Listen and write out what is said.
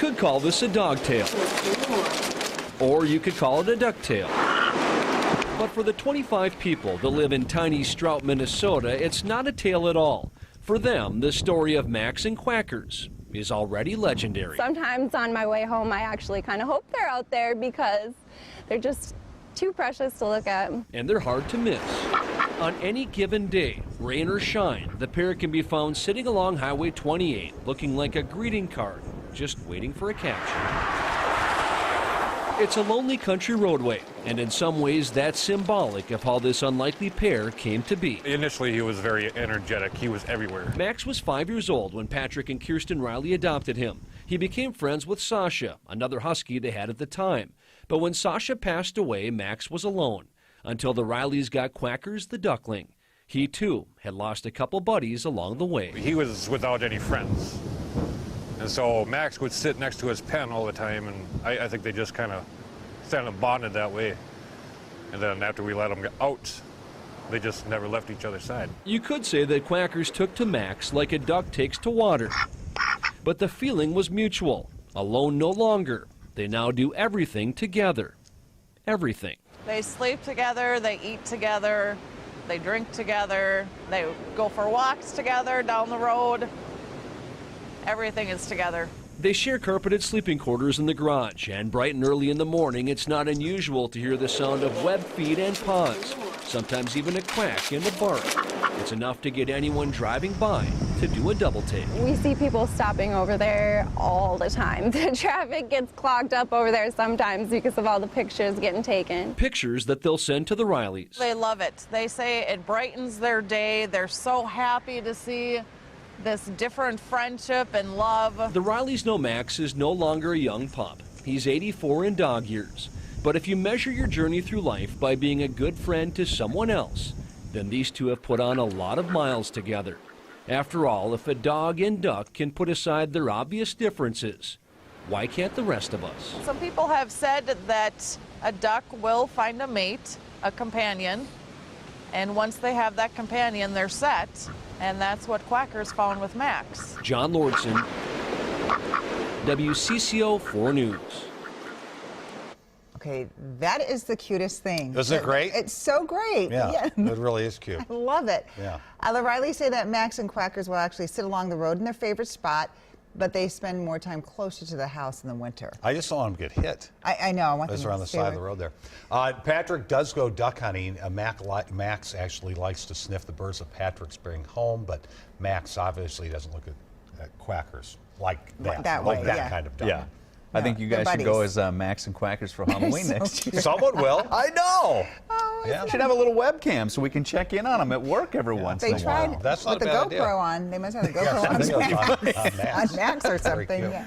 could call this a dogtail, or you could call it a ducktail. But for the 25 people that live in tiny Strout, Minnesota, it's not a tale at all. For them, the story of Max and Quackers is already legendary. Sometimes on my way home, I actually kind of hope they're out there because they're just too precious to look at. And they're hard to miss. On any given day, rain or shine, the pair can be found sitting along Highway 28, looking like a greeting card, just waiting for a caption. It's a lonely country roadway, and in some ways that's symbolic of how this unlikely pair came to be. Initially, he was very energetic. He was everywhere. Max was 5 years old when Patrick and Kirsten Riley adopted him. He became friends with Sasha, another husky they had at the time. But when Sasha passed away, Max was alone, until the Rileys got Quackers the duckling. He, too, had lost a couple buddies along the way. He was without any friends. And so Max would sit next to his pen all the time, and I think they just kind of bonded that way. And then after we let them get out, they just never left each other's side. You could say that Quackers took to Max like a duck takes to water. But the feeling was mutual. Alone no longer. They now do everything together. Everything. They sleep together, they eat together, they drink together, they go for walks together down the road. Everything is together. They share carpeted sleeping quarters in the garage, and bright and early in the morning, it's not unusual to hear the sound of web feet and paws, sometimes even a quack and a bark. It's enough to get anyone driving by to do a double take. We see people stopping over there all the time. The traffic gets clogged up over there sometimes because of all the pictures getting taken. Pictures that they'll send to the Rileys. They love it. They say it brightens their day. They're so happy to see this different friendship and love. The Rileys know Max is no longer a young pup. He's 84 in dog years. But if you measure your journey through life by being a good friend to someone else, then these two have put on a lot of miles together. After all, if a dog and duck can put aside their obvious differences, why can't the rest of us? Some people have said that a duck will find a mate, a companion, and once they have that companion, they're set. And that's what Quackers found with Max. John Lordson, WCCO 4 News. Okay, that is the cutest thing. Isn't it great? It's so great. Yeah, it really is cute. I love it. Yeah. The Rileys say that Max and Quackers will actually sit along the road in their favorite spot, but they spend more time closer to the house in the winter. I just don't want them to get hit. I know. I want them Those are on to the stay side of the road there. Patrick does go duck hunting. Max actually likes to sniff the birds that Patrick's bringing home, but Max obviously doesn't look at Quackers like that. Yeah. Kind of duck. Yeah. I think you guys should go as Max and Quackers for Halloween next year. Someone will. I know. Oh, Yeah. Should have a little webcam so we can check in on them at work every once They in a tried while. That's not with a the bad GoPro idea. on. They must have a GoPro Yeah, on something on Max. on Max or Very something. cute. Yeah.